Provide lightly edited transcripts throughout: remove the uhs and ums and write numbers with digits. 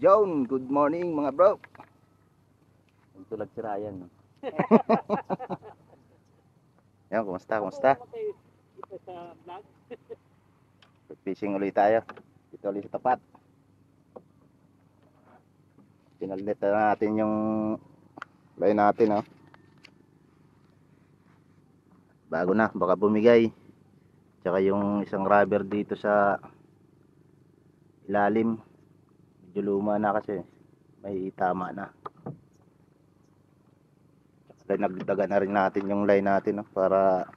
John, good morning mga bro. Tulad si Ryan. No? Yan, kumusta? Fishing ulit tayo. Dito ulit sa tapat. Pinalit na natin yung line natin, oh. Bago na, baka bumigay. Tsaka yung isang rubber dito sa ilalim. Medyo luma na kasi. May tama na. Nagdaga na rin natin yung line natin, no, para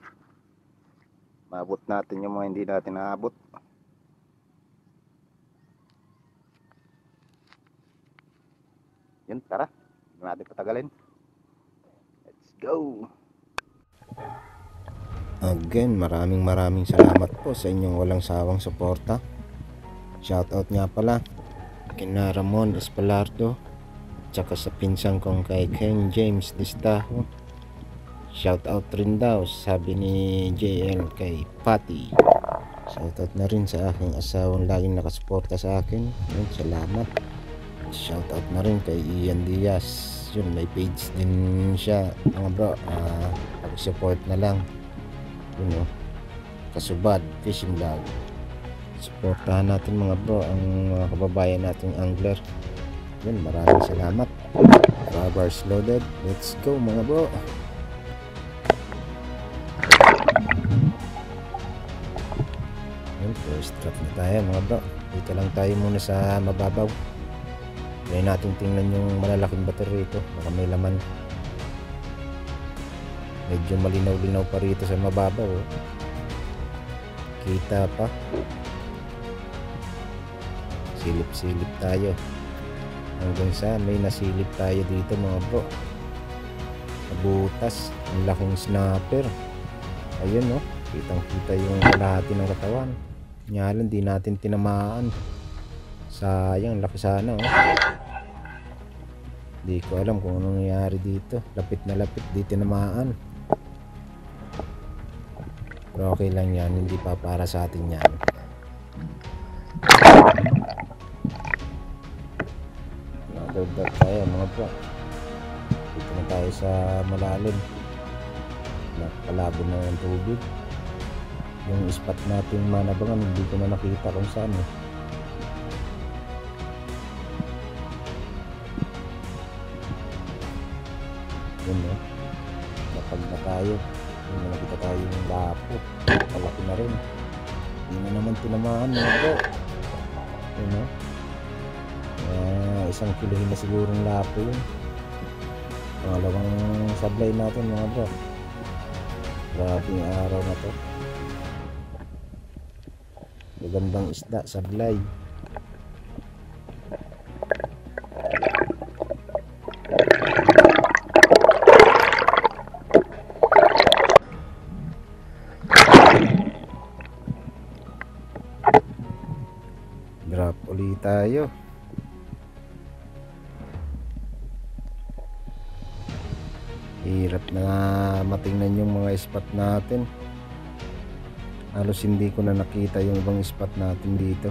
maabot natin yung mga hindi natin naabot. Yun, tara, hindi natin patagalin. Let's go. Again, maraming salamat po sa inyong walang sawang suporta. Shoutout nga pala kina Ramon Espalardo, tsaka sa pinsang kong kay Ken James Distaho. Shoutout rin daw, sabi ni JL, kay Patty. Shoutout na rin sa aking asawang laging nakasuporta sa akin. Yun, salamat. Shoutout na rin kay Ian Diaz. Yun, may page din siya mga bro. Pag-support na lang. Yun, no? Kasubad Fishing Vlog. Supportahan natin mga bro ang mga kababayan nating angler. Yun, maraming salamat. Rubbers loaded. Let's go mga bro. Yun, first drop na tayo mga bro. Dito lang tayo muna sa mababaw. Ngayon natin tingnan yung malalaking bato rito. Baka may laman. Medyo malinaw-linaw pa rito sa mababaw, oh. Kita pa. Silip-silip tayo. Hanggang sa may nasilip tayo dito mga bro. Nabutas. Ang laking snapper. Ayun, no. Kitang-kita yung kalahati ng katawan. Nyalan, di natin tinamaan. Sayang, laki sana, oh. Di ko alam kung anong nangyari dito. Lapit na lapit, di tinamaan. Pero okay lang yan, hindi pa para sa atin yan. Nakadagdag tayo mga bro. Dito na tayo sa malalim. Nakalabo na yung tubig. Yung spot natin manabangan, hindi ko na nakita kung saan, eh. Yun, eh. Napag na tayo. Yun, nakita tayo yung lapo. Palaki na rin. Hindi na naman tinamaan mga bro. Yun, eh. Isang kilohin na sigurong lapo yun. Pangalawang sablay natin mga bro. Grabe yung araw na to. Magandang isda, sablay. Drop ulit tayo. Hirap na matingnan yung mga spot natin. Halos hindi ko na nakita yung ibang spot natin dito.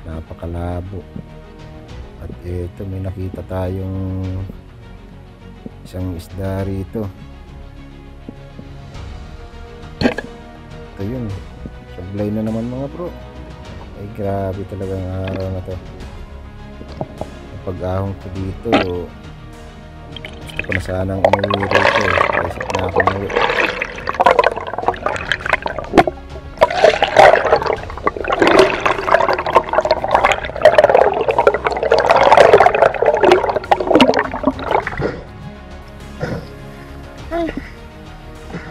Napakalabo. At ito, may nakita tayong isang isda rito. Ito yun. Sablay na naman mga bro. Ay grabe talaga ang araw na to. Pag-ahong ko dito, gusto ko na sanang umuwi rito. Isip na ako umuwi.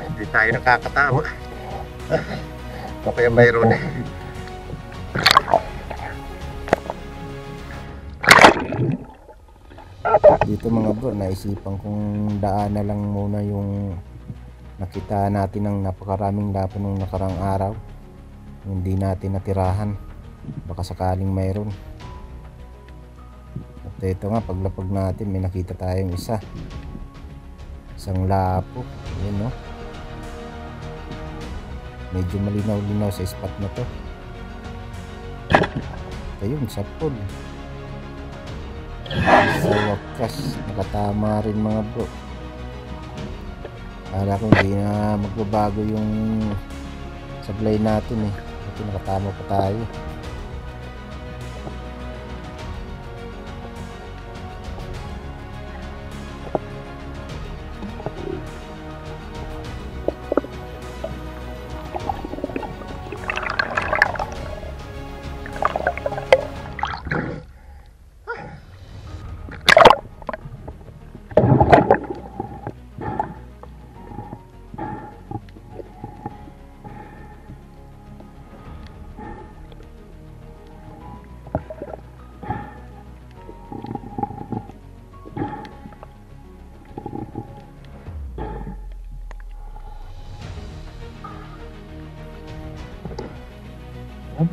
Hindi tayo nakakatawa. O kaya mayroon, eh. Dito mga bro, naisipan kong daan na lang muna yung nakita natin ng napakaraming lapo nung nakarang araw. Hindi natin natirahan. Baka sakaling mayroon. At ito nga, paglapag natin may nakita tayong isang lapo. Yun, no? Medyo malinaw-linaw sa spot na to. Ayun, sapod. Sa wakas, nakatama rin mga bro. Kala ko hindi na magbabago yung supply natin eh. Ito nakatama pa tayo.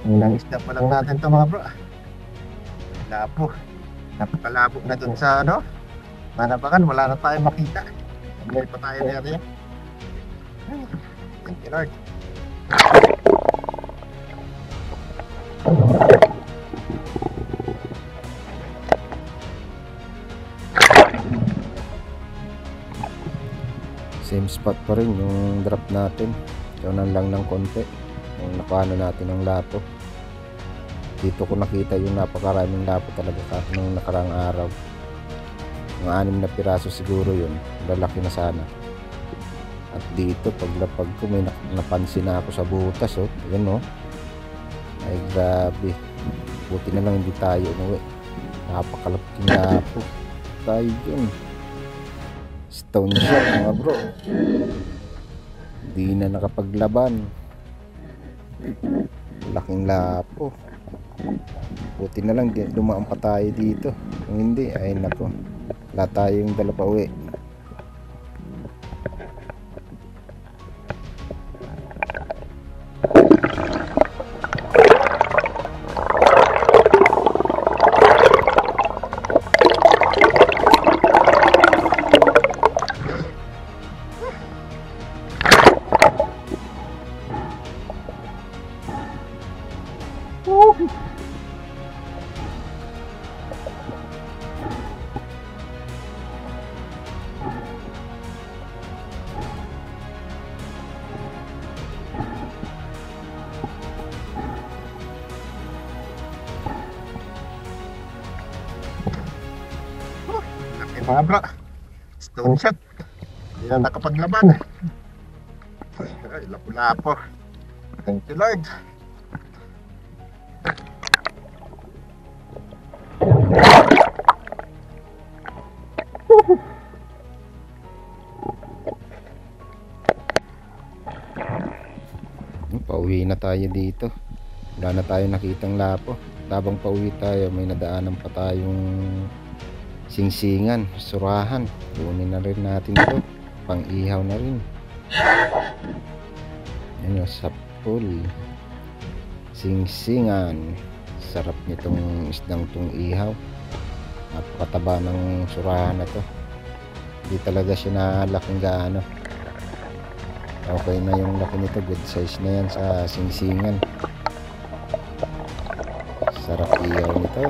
Unang isda pa lang natin to mga bro. Labo. Napakalabo na dun sa ano. Manabakan, wala na tayong makita. May pa tayo na yan. Thank you Lord. Same spot pa rin yung drop natin. Tunan lang ng konti. Yung nakuha natin ng lapo. Dito ko nakita yung napakaraming lapo talaga nung nakarang araw. Mga 6 na piraso siguro yun. Lalaki na sana. At dito paglapag ko may napansin na ako sa butas oh. Yun oh. Ay grabe. Buti na lang hindi tayo umuwi. Napakalaking lapo. Tayo yun. Stone shot mga bro. Hindi na nakapaglaban. Laking lapo. Buti na lang dumaan pa tayo dito. Kung hindi ay nako, wala tayong dala pa uwi. Mga bro, stone shot. Hindi na nakapaglaban. Ay, lapo-lapo. Thank you Lord. Pauwi na tayo dito. Wala na tayo nakitang lapo. Habang pauwi tayo, may nadaanan pa tayong singsingan, surahan. Kunin na rin natin ito. Pang ihaw na rin. Yan o, sa pool. Singsingan. Sarap nitong isdang tong ihaw. Napakataba ng surahan na to. Hindi talaga siya nalaking gaano. Okay na yung laki nito. Good size na yan sa singsingan. Sarap ihaw nito.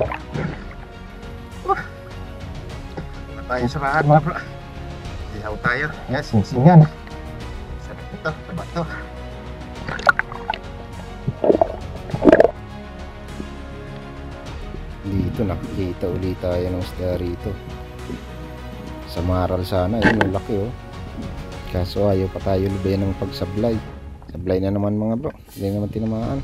Tayong surahan mga bro. Ihaw tayo. Yan, singsingan. Sarap ito. Taba ito. Dito nakikita ulit tayo ng isda rito. Sa maral sana. Yun yung laki oh. Kaso ayaw pa tayo lubayan ng pagsablay. Sablay na naman mga bro. Hindi naman tinamaan.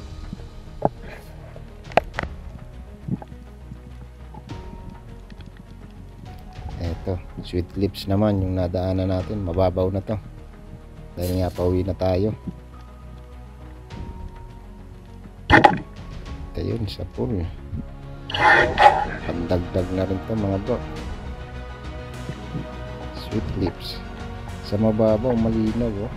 Eto, sweet lips naman yung nadaanan natin. Mababaw na to. Dahil nga pauwi na tayo. Ito yun sa pool. Pandagdag na rin to mga bro. Sweet lips. Sa mababaw malinaw oh.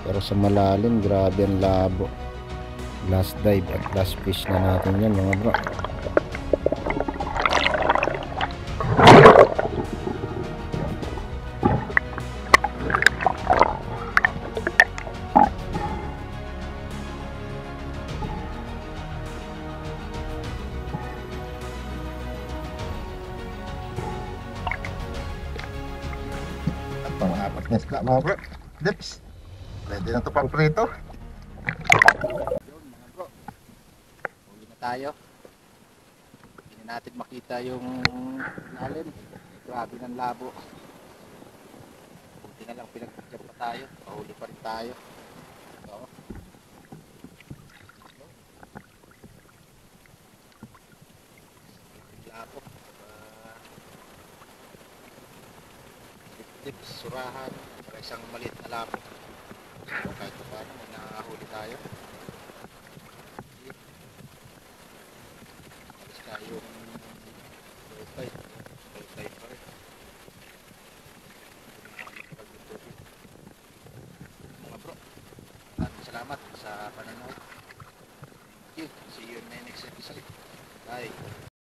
Pero sa malalim grabe ang labo. Last dive at last fish na natin yan mga bro. Yes, ka mga bro. Dips. Pwede na ito pang prito. Yun mga bro. Huli na tayo. Hindi na natin makita yung lalim. Grabe ng labo. Buti na lang pinag-jump pa tayo. Pahuli pa rin tayo. Oo. Labo. Tips, surahan. Para isang maliit na labo. So, kahit pa paano may nakahuli tayo. Alis tayong lupay. Lupay pa rin. Mga bro, maraming salamat sa panonood. Thank you. See you in my next episode. Bye.